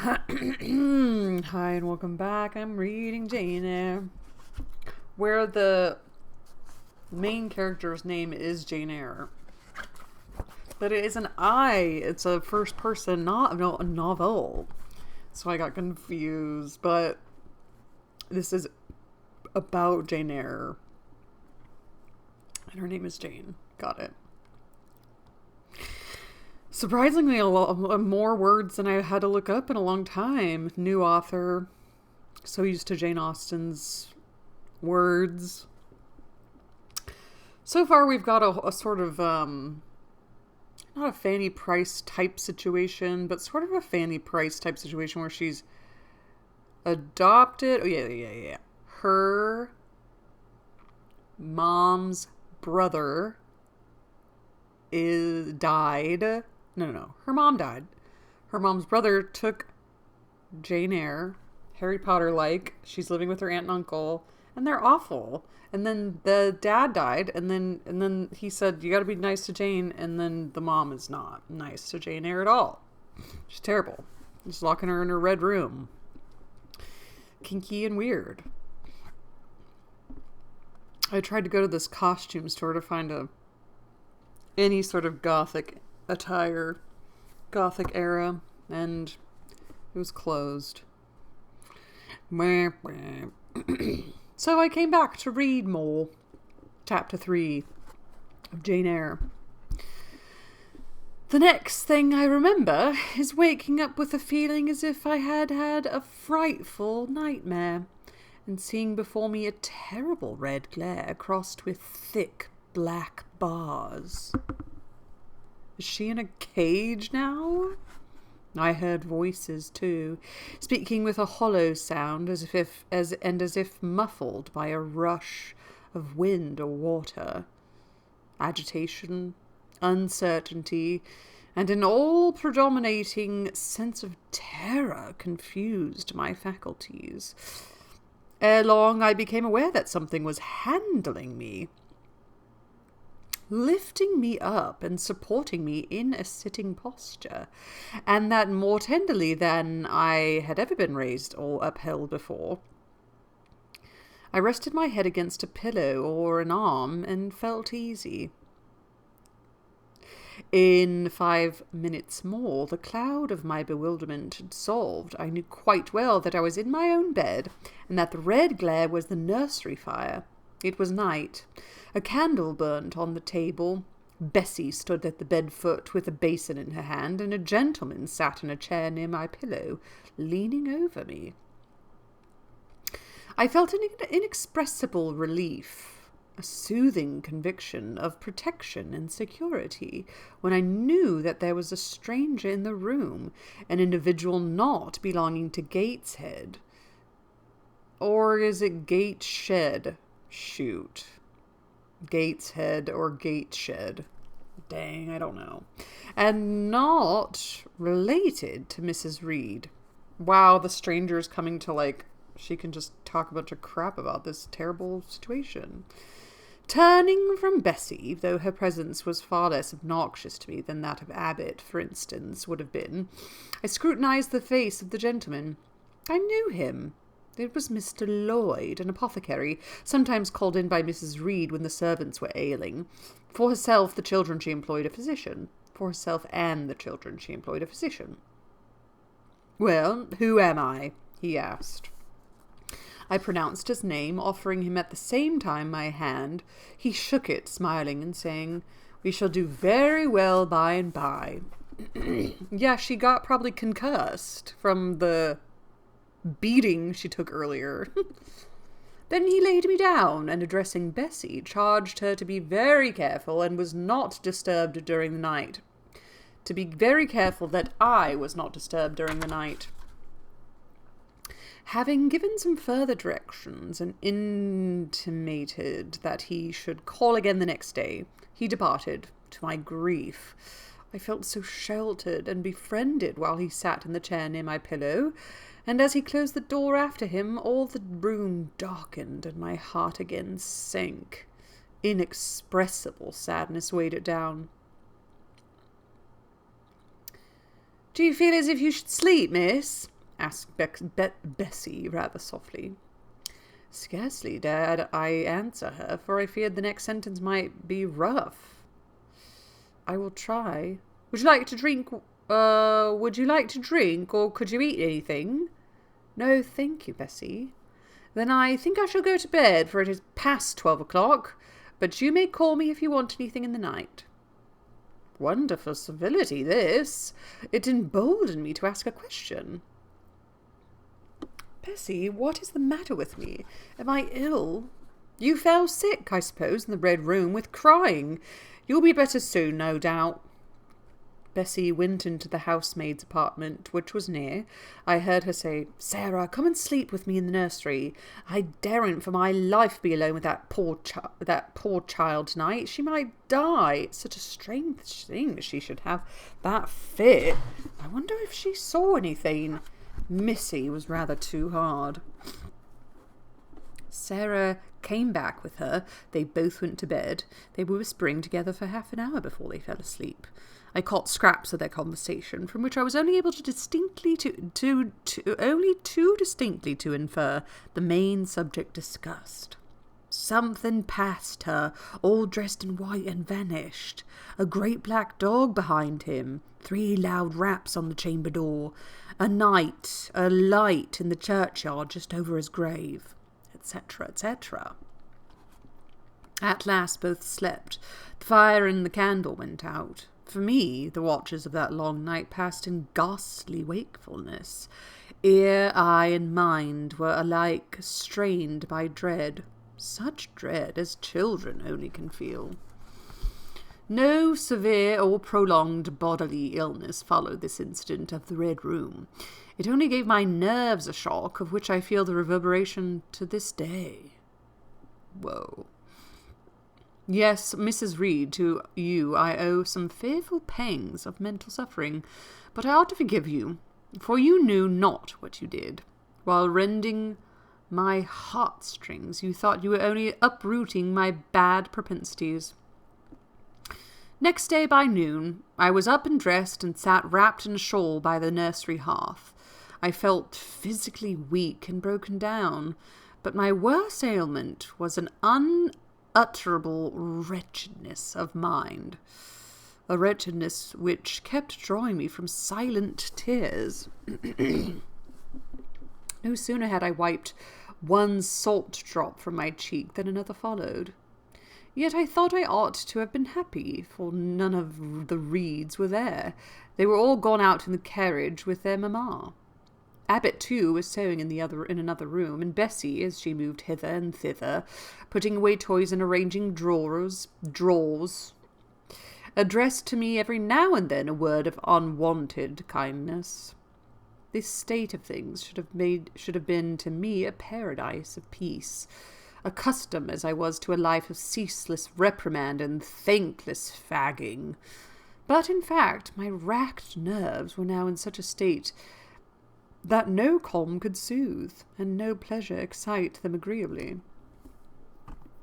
Hi and welcome back. I'm reading Jane Eyre, where the main character's name is Jane Eyre, but it is an I. It's a first-person novel, so I got confused. But this is about Jane Eyre, and her name is Jane. Got it. Surprisingly, a lot more words than I had to look up in a long time. New author. So used to Jane Austen's words. So far, we've got a sort of, not a Fanny Price type situation, but sort of a Fanny Price type situation where she's adopted. Oh, yeah. Her mom's brother died. No. Her mom died. Her mom's brother took Jane Eyre, Harry Potter-like. She's living with her aunt and uncle, and they're awful. And then the dad died, and then he said, "You got to be nice to Jane." And then the mom is not nice to Jane Eyre at all. She's terrible. Just locking her in her red room. Kinky and weird. I tried to go to this costume store to find any sort of gothic attire, gothic era, and it was closed. So I came back to read more. Chapter 3 of Jane Eyre. The next thing I remember is waking up with a feeling as if I had had a frightful nightmare, and seeing before me a terrible red glare crossed with thick black bars. Is she in a cage now? I heard voices too, speaking with a hollow sound, as if muffled by a rush of wind or water. Agitation, uncertainty, and an all-predominating sense of terror confused my faculties. Ere long, I became aware that something was handling me, lifting me up and supporting me in a sitting posture, and that more tenderly than I had ever been raised or upheld before. I rested my head against a pillow or an arm and felt easy. In 5 minutes more, the cloud of my bewilderment had solved. I knew quite well that I was in my own bed, and that the red glare was the nursery fire. It was night. A candle burnt on the table. Bessie stood at the bed foot with a basin in her hand, and a gentleman sat in a chair near my pillow, leaning over me. I felt an inexpressible relief, a soothing conviction of protection and security, when I knew that there was a stranger in the room, an individual not belonging to Gateshead. Or is it Gateshead? Shoot. Gateshead or Gateshed. Dang, I don't know. And not related to Mrs. Reed. Wow, the stranger's coming to, she can just talk a bunch of crap about this terrible situation. Turning from Bessie, though her presence was far less obnoxious to me than that of Abbott, for instance, would have been, I scrutinized the face of the gentleman. I knew him. It was Mr. Lloyd, an apothecary, sometimes called in by Mrs. Reed when the servants were ailing. For herself, the children she employed a physician. For herself and the children she employed a physician. "Well, who am I?" he asked. I pronounced his name, offering him at the same time my hand. He shook it, smiling and saying, "We shall do very well by and by." Yeah, she got probably concussed from the beating she took earlier. Then he laid me down, and addressing Bessie, charged her to be very careful and was not disturbed during the night. To be very careful that I was not disturbed during the night. Having given some further directions and intimated that he should call again the next day, he departed, to my grief. I felt so sheltered and befriended while he sat in the chair near my pillow, and as he closed the door after him, all the room darkened and my heart again sank. Inexpressible sadness weighed it down. "Do you feel as if you should sleep, miss?" asked Bessie rather softly. Scarcely dared I answer her, for I feared the next sentence might be rough. I will try. Would you like to drink, or could you eat anything? No, thank you, Bessie. Then I think I shall go to bed, for it is past 12 o'clock, but you may call me if you want anything in the night. Wonderful civility, this. It emboldened me to ask a question. Bessie, what is the matter with me? Am I ill? You fell sick, I suppose, in the Red Room with crying. You'll be better soon, no doubt. Bessie went into the housemaid's apartment, which was near. I heard her say, Sarah, come and sleep with me in the nursery. I daren't for my life be alone with that poor child tonight. She might die. It's such a strange thing she should have that fit. I wonder if she saw anything. Missy was rather too hard. Sarah came back with her. They both went to bed. They were whispering together for half an hour before they fell asleep. I caught scraps of their conversation, from which I was only able to only too distinctly to infer the main subject discussed. Something passed her, all dressed in white, and vanished. A great black dog behind him. 3 loud raps on the chamber door. A light in the churchyard just over his grave, etc., etc. At last both slept. The fire and the candle went out. For me, the watches of that long night passed in ghastly wakefulness. Ear, eye, and mind were alike strained by dread. Such dread as children only can feel. No severe or prolonged bodily illness followed this incident of the Red Room. It only gave my nerves a shock, of which I feel the reverberation to this day. Whoa. Yes, Mrs. Reed, to you I owe some fearful pangs of mental suffering, but I ought to forgive you, for you knew not what you did. While rending my heartstrings, you thought you were only uprooting my bad propensities. Next day by noon, I was up and dressed and sat wrapped in a shawl by the nursery hearth. I felt physically weak and broken down, but my worst ailment was an unutterable wretchedness of mind, a wretchedness which kept drawing me from silent tears. No sooner had I wiped one salt drop from my cheek than another followed. Yet I thought I ought to have been happy, for none of the Reeds were there. They were all gone out in the carriage with their mamma. Abbot, too, was sewing in another room, and Bessie, as she moved hither and thither, putting away toys and arranging drawers, addressed to me every now and then a word of unwonted kindness. This state of things should have been to me a paradise of peace, accustomed as I was to a life of ceaseless reprimand and thankless fagging. But, in fact, my racked nerves were now in such a state that no calm could soothe, and no pleasure excite them agreeably.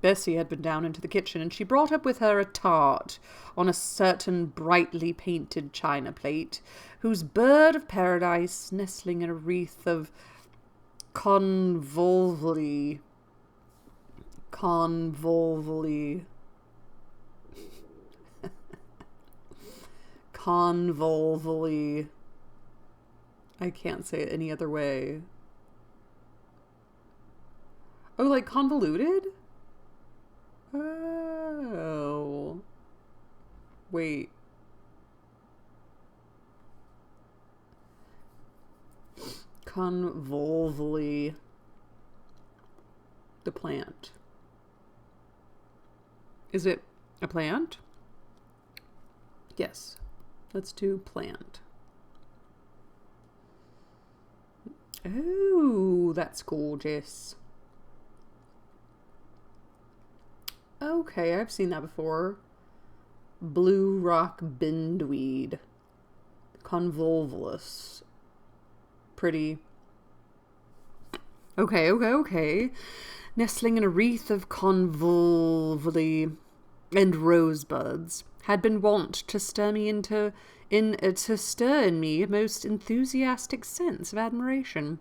Bessie had been down into the kitchen, and she brought up with her a tart on a certain brightly painted china plate, whose bird of paradise, nestling in a wreath of convolvuli, I can't say it any other way. Oh, like convoluted? Oh. Wait. Convolvuli. The plant. Is it a plant? Yes. Let's do plant. Oh, that's gorgeous. Okay, I've seen that before. Blue rock bindweed. Convolvulus. Pretty. Okay. Nestling in a wreath of convolvuli and rosebuds, had been wont to stir me into to stir in me a most enthusiastic sense of admiration,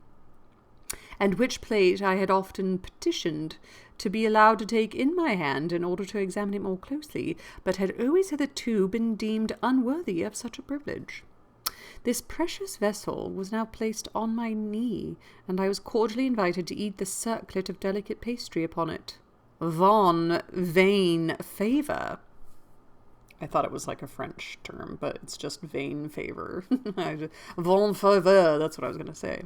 and which plate I had often petitioned to be allowed to take in my hand in order to examine it more closely, but had always hitherto been deemed unworthy of such a privilege. This precious vessel was now placed on my knee, and I was cordially invited to eat the circlet of delicate pastry upon it. Von vain favour. I thought it was like a French term, but it's just vain favour. Von favour, that's what I was going to say.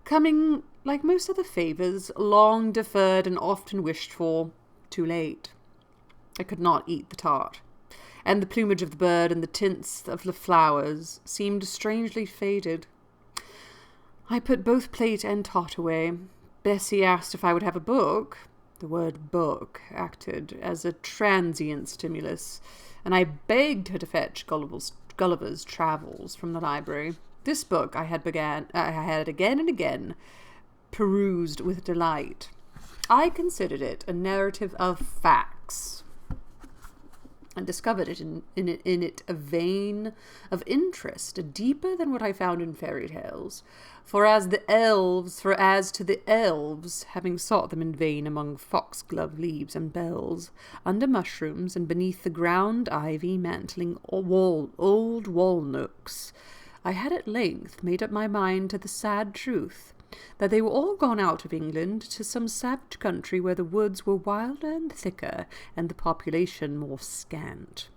Coming, like most other favours, long deferred and often wished for, too late. I could not eat the tart, and the plumage of the bird and the tints of the flowers seemed strangely faded. I put both plate and tart away. Bessie asked if I would have a book. The word book acted as a transient stimulus, and I begged her to fetch Gulliver's Travels from the library. This book I had again and again perused with delight. I considered it a narrative of facts, and discovered it in it a vein of interest deeper than what I found in fairy tales. For as to the elves, having sought them in vain among foxglove leaves and bells, under mushrooms, and beneath the ground ivy mantling old wall nooks, I had at length made up my mind to the sad truth that they were all gone out of England to some savage country where the woods were wilder and thicker, and the population more scant.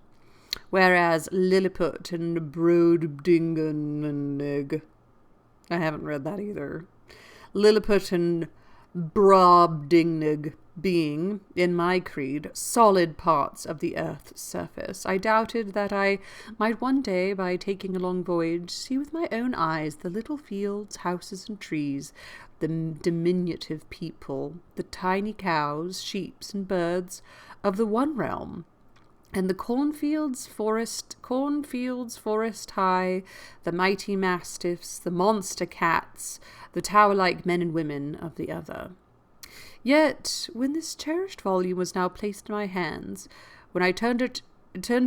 Whereas Lilliput and Brobdingnag, I haven't read that either. Lilliput and Brobdingnag being, in my creed, solid parts of the earth's surface, I doubted that I might one day, by taking a long voyage, see with my own eyes the little fields, houses, and trees, the diminutive people, the tiny cows, sheep, and birds of the one realm, and the cornfields forest high, the mighty mastiffs, the monster cats, the tower-like men and women of the other. Yet, when this cherished volume was now placed in my hands, when I turned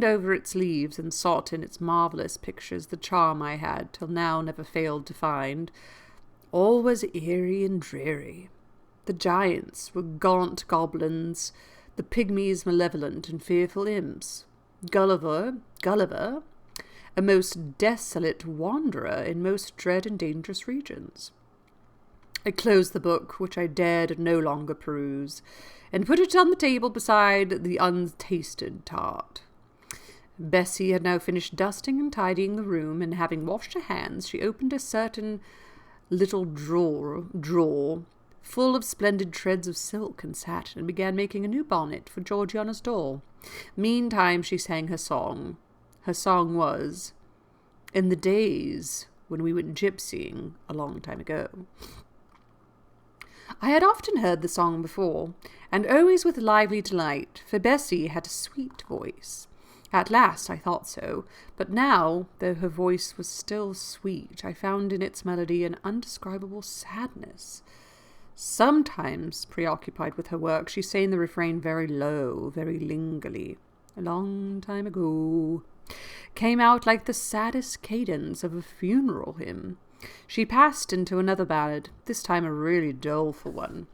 over its leaves and sought in its marvellous pictures the charm I had till now never failed to find, all was eerie and dreary. The giants were gaunt goblins, the pygmies malevolent and fearful imps, Gulliver, a most desolate wanderer in most dread and dangerous regions. I closed the book, which I dared no longer peruse, and put it on the table beside the untasted tart. Bessie had now finished dusting and tidying the room, and having washed her hands, she opened a certain little drawer full of splendid treads of silk and satin, and began making a new bonnet for Georgiana's doll. Meantime she sang her song. Her song was, "In the days when we went gypsying a long time ago." I had often heard the song before, and always with lively delight, for Bessie had a sweet voice. At last I thought so, but now, though her voice was still sweet, I found in its melody an undescribable sadness. Sometimes, preoccupied with her work, she sang the refrain very low, very lingerly. "A long time ago," came out like the saddest cadence of a funeral hymn. She passed into another ballad, this time a really doleful one.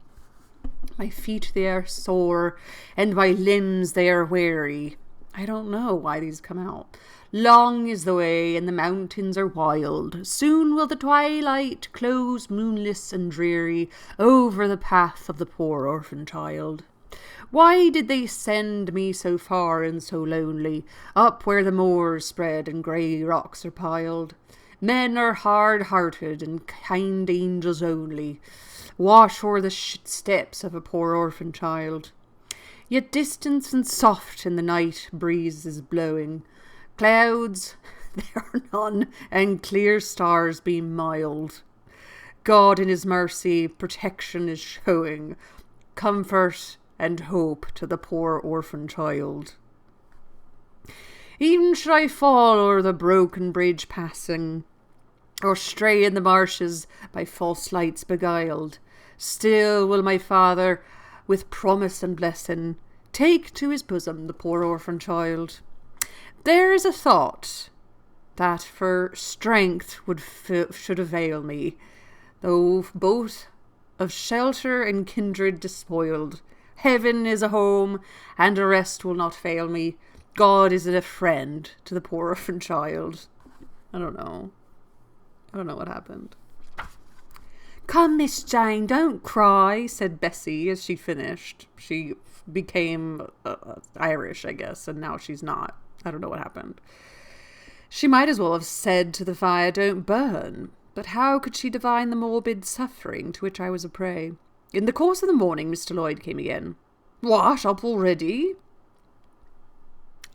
"My feet they are sore, and my limbs they are weary." I don't know why these come out. "Long is the way, and the mountains are wild. Soon will the twilight close moonless and dreary over the path of the poor orphan child. Why did they send me so far and so lonely, up where the moors spread and grey rocks are piled? Men are hard-hearted and kind angels only wash o'er the steps of a poor orphan child. Yet distant and soft in the night breeze is blowing. Clouds there are none, and clear stars beam mild. God in his mercy protection is showing, comfort and hope to the poor orphan child. Even should I fall o'er the broken bridge passing, or stray in the marshes by false lights beguiled, still will my Father, with promise and blessing, take to his bosom the poor orphan child. There is a thought that for strength should avail me, though both of shelter and kindred despoiled. Heaven is a home, and a rest will not fail me. God is a friend to the poor orphan child. I don't know what happened. Come, Miss Jane, don't cry, said Bessie as she finished. She became Irish, I guess, and now she's not. I don't know what happened. She might as well have said to the fire, don't burn. But how could she divine the morbid suffering to which I was a prey? In the course of the morning, Mr. Lloyd came again. What, up already?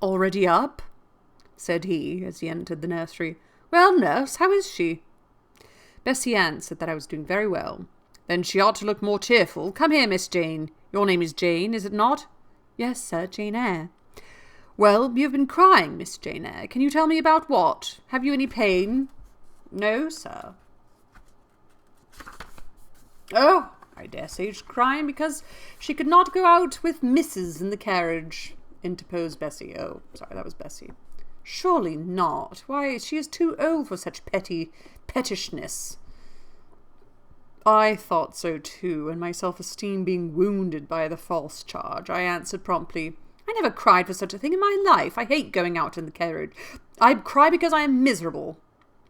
Already up? Said he, as he entered the nursery. Well, nurse, how is she? Bessie answered that I was doing very well. Then she ought to look more cheerful. Come here, Miss Jane. Your name is Jane, is it not? Yes, sir, Jane Eyre. Well, you've been crying, Miss Jane Eyre. Can you tell me about what? Have you any pain? No, sir. Oh, I dare say she's crying because she could not go out with Mrs. in the carriage, interposed Bessie. Oh, sorry, that was Bessie. Surely not. Why, she is too old for such pettishness. I thought so too, and my self-esteem being wounded by the false charge, I answered promptly, I never cried for such a thing in my life. I hate going out in the carriage. I cry because I am miserable.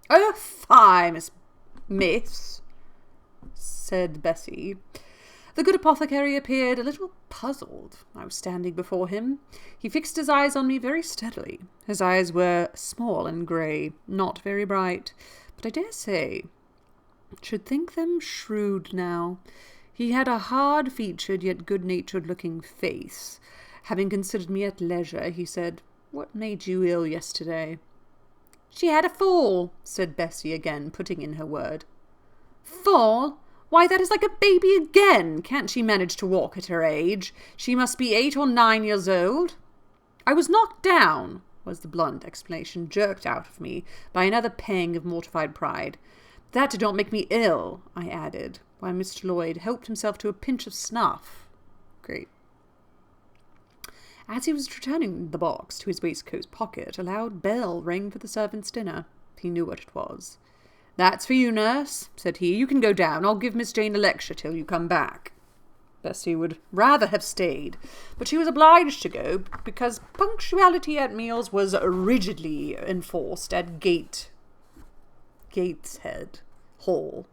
Oh, fie, miss, said Bessie. The good apothecary appeared a little puzzled. I was standing before him. He fixed his eyes on me very steadily. His eyes were small and grey, not very bright, but I dare say should think them shrewd now. He had a hard-featured yet good-natured-looking face. Having considered me at leisure, he said, What made you ill yesterday? She had a fall, said Bessie again, putting in her word. Fall? Why, that is like a baby again. Can't she manage to walk at her age? She must be 8 or 9 years old. I was knocked down, was the blunt explanation jerked out of me by another pang of mortified pride. That did not make me ill, I added, while Mr. Lloyd helped himself to a pinch of snuff. Great. As he was returning the box to his waistcoat pocket, a loud bell rang for the servants' dinner. He knew what it was. That's for you, nurse, said he. You can go down. I'll give Miss Jane a lecture till you come back. Bessie would rather have stayed, but she was obliged to go because punctuality at meals was rigidly enforced at Gateshead Hall.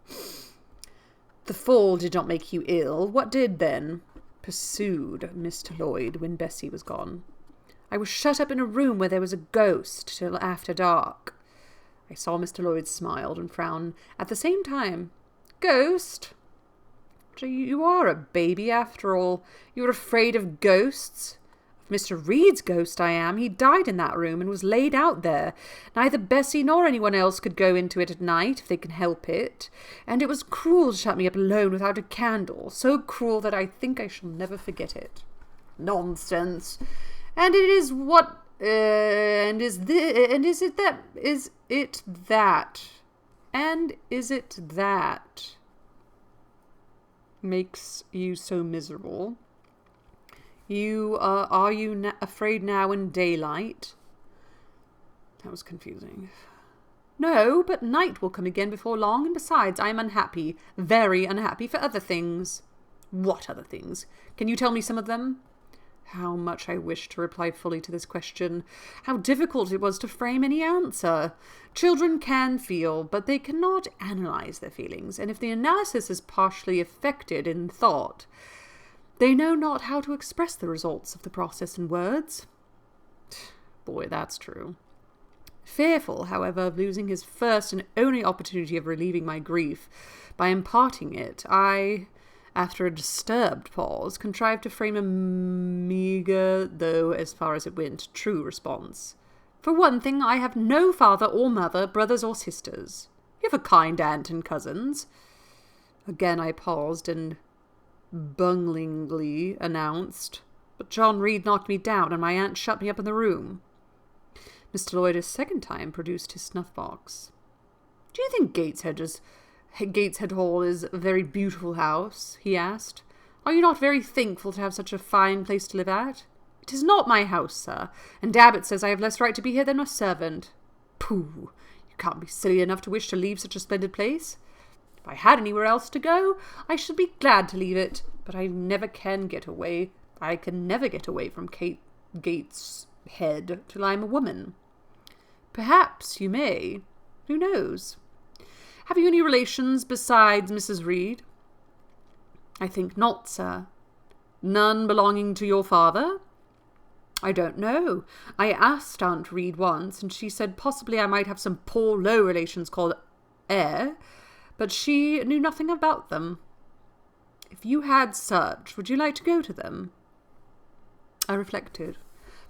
The fall did not make you ill. What did then? Pursued Mr. Lloyd when Bessie was gone. I was shut up in a room where there was a ghost till after dark. I saw Mr. Lloyd smiled and frowned at the same time. Ghost? You are a baby after all. You're afraid of ghosts? Of Mr. Reed's ghost I am. He died in that room and was laid out there. Neither Bessie nor anyone else could go into it at night if they can help it. And it was cruel to shut me up alone without a candle. So cruel that I think I shall never forget it. Nonsense. And it is what... And is it that makes you so miserable? Are you afraid now in daylight? That was confusing. No, but night will come again before long, and besides, I am unhappy, very unhappy for other things. What other things? Can you tell me some of them? How much I wished to reply fully to this question. How difficult it was to frame any answer. Children can feel, but they cannot analyze their feelings, and if the analysis is partially effected in thought, they know not how to express the results of the process in words. Boy, that's true. Fearful, however, of losing his first and only opportunity of relieving my grief by imparting it, I... after a disturbed pause, contrived to frame a meagre, though, as far as it went, true response. For one thing, I have no father or mother, brothers or sisters. You have a kind aunt and cousins. Again I paused and bunglingly announced, But John Reed knocked me down, and my aunt shut me up in the room. Mr. Lloyd a second time produced his snuff-box. Do you think Gateshead Hall is a very beautiful house? He asked. Are you not very thankful to have such a fine place to live at? It is not my house, sir, and Abbott says I have less right to be here than a servant. Pooh! You can't be silly enough to wish to leave such a splendid place. If I had anywhere else to go, I should be glad to leave it, but I never can get away. I can never get away from Gateshead till I am a woman. Perhaps you may. Who knows? Have you any relations besides Mrs. Reed? I think not, sir. None belonging to your father? I don't know. I asked Aunt Reed once, and she said possibly I might have some poor low relations called Eyre, but she knew nothing about them. If you had such, would you like to go to them? I reflected.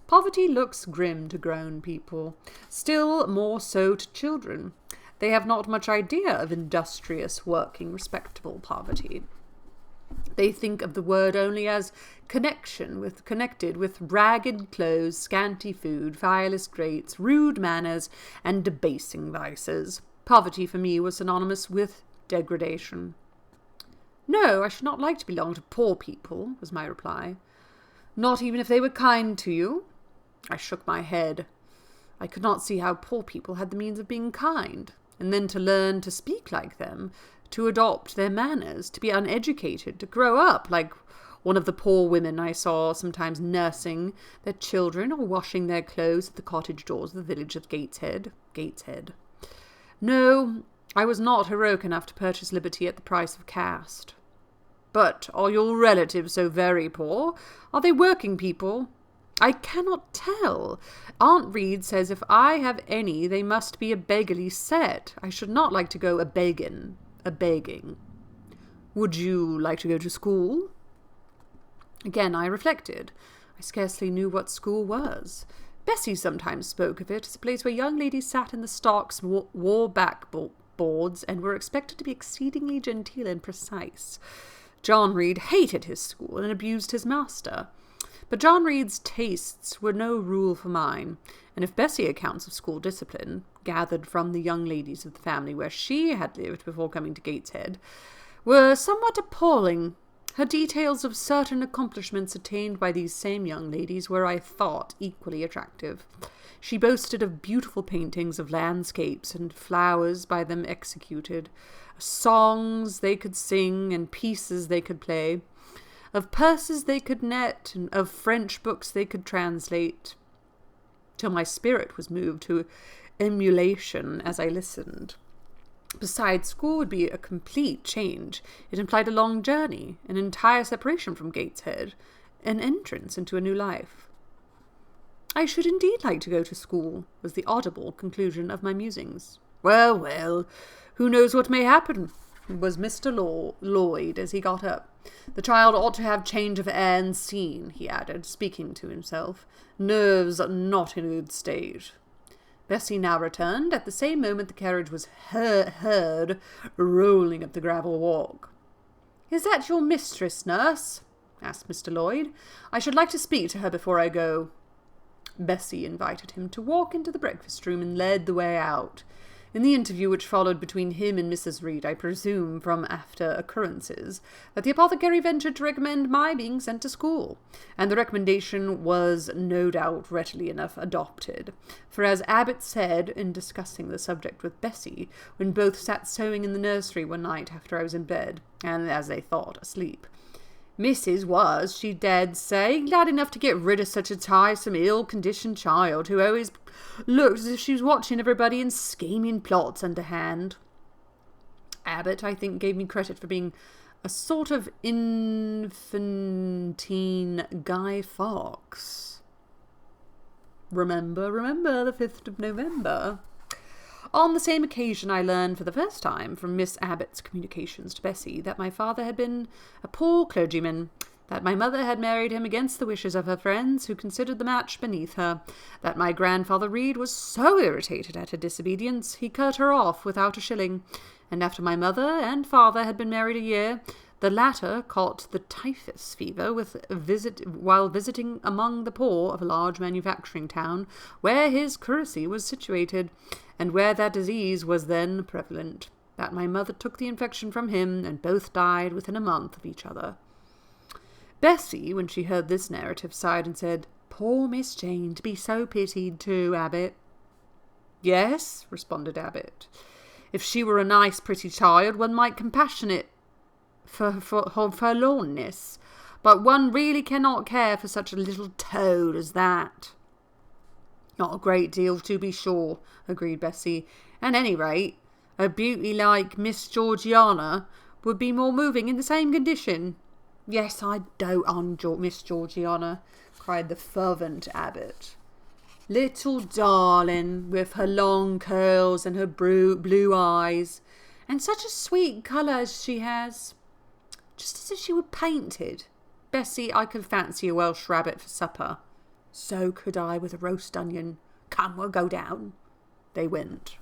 Poverty looks grim to grown people, still more so to children. They have not much idea of industrious, working, respectable poverty. They think of the word only as connected with ragged clothes, scanty food, fireless grates, rude manners, and debasing vices. Poverty for me was synonymous with degradation. No, I should not like to belong to poor people, was my reply. Not even if they were kind to you? I shook my head. I could not see how poor people had the means of being kind, and then to learn to speak like them, to adopt their manners, to be uneducated, to grow up like one of the poor women I saw sometimes nursing their children or washing their clothes at the cottage doors of the village of Gateshead. No, I was not heroic enough to purchase liberty at the price of caste. But are your relatives so very poor? Are they working people? I cannot tell. Aunt Reed says if I have any, they must be a beggarly set. I should not like to go a-begging. Would you like to go to school? Again I reflected. I scarcely knew what school was. Bessie sometimes spoke of it as a place where young ladies sat in the stocks, wore backboards, and were expected to be exceedingly genteel and precise. John Reed hated his school and abused his master. But John Reed's tastes were no rule for mine, and if Bessie accounts of school discipline, gathered from the young ladies of the family where she had lived before coming to Gateshead, were somewhat appalling, her details of certain accomplishments attained by these same young ladies were, I thought, equally attractive. She boasted of beautiful paintings of landscapes and flowers by them executed, songs they could sing and pieces they could play, of purses they could net, and of French books they could translate, till my spirit was moved to emulation as I listened. Besides, school would be a complete change. It implied a long journey, an entire separation from Gateshead, an entrance into a new life. I should indeed like to go to school, was the audible conclusion of my musings. Well, well, who knows what may happen, was Mr. Lloyd as he got up. The child ought to have change of air and scene, he added, speaking to himself. Nerves are not in a good state. Bessie now returned. At the same moment the carriage was heard rolling up the gravel walk. "Is that your mistress, nurse?" asked Mr. Lloyd. "I should like to speak to her before I go." Bessie invited him to walk into the breakfast-room and led the way out. In the interview which followed between him and Mrs. Reed, I presume from after occurrences, that the apothecary ventured to recommend my being sent to school, and the recommendation was no doubt readily enough adopted, for as Abbot said in discussing the subject with Bessie, when both sat sewing in the nursery one night after I was in bed, and, as they thought, asleep, Mrs. was, she dared say, glad enough to get rid of such a tiresome, ill-conditioned child, who always looked as if she was watching everybody and scheming plots underhand. Abbot, I think, gave me credit for being a sort of infantine Guy Fawkes. Remember, the 5th of November. On the same occasion I learned for the first time from Miss Abbot's communications to Bessie that my father had been a poor clergyman, that my mother had married him against the wishes of her friends, who considered the match beneath her, that my grandfather Reed was so irritated at her disobedience he cut her off without a shilling, and after my mother and father had been married a year, the latter caught the typhus fever while visiting among the poor of a large manufacturing town, where his curacy was situated, and where that disease was then prevalent, that my mother took the infection from him, and both died within a month of each other. Bessie, when she heard this narrative, sighed and said, "Poor Miss Jane, to be so pitied too, Abbot." Yes, responded Abbot. If she were a nice, pretty child, one might compassionate for her forlornness, but one really cannot care for such a little toad as that. Not a great deal, to be sure, agreed Bessie. At any rate, a beauty like Miss Georgiana would be more moving in the same condition. Yes, I dote on Miss Georgiana, cried the fervent Abbot. Little darling, with her long curls and her blue eyes, and such a sweet colour as she has. Just as if she were painted. Bessie, I could fancy a Welsh rabbit for supper. So could I with a roast onion. Come, we'll go down. They went.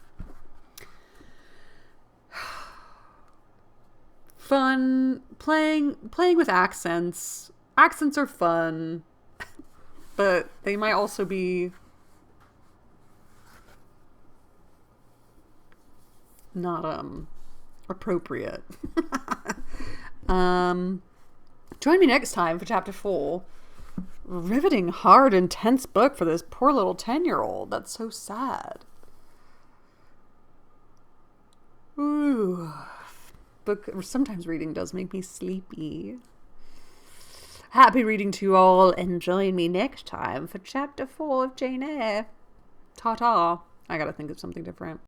Fun, playing with accents. Accents are fun, but they might also be not appropriate. Join me next time for chapter 4. Riveting, hard, intense book for this poor little 10-year-old. That's so sad. Ooh. Sometimes reading does make me sleepy. Happy reading to you all, and join me next time for chapter 4 of Jane Eyre. Ta-ta. I gotta think of something different.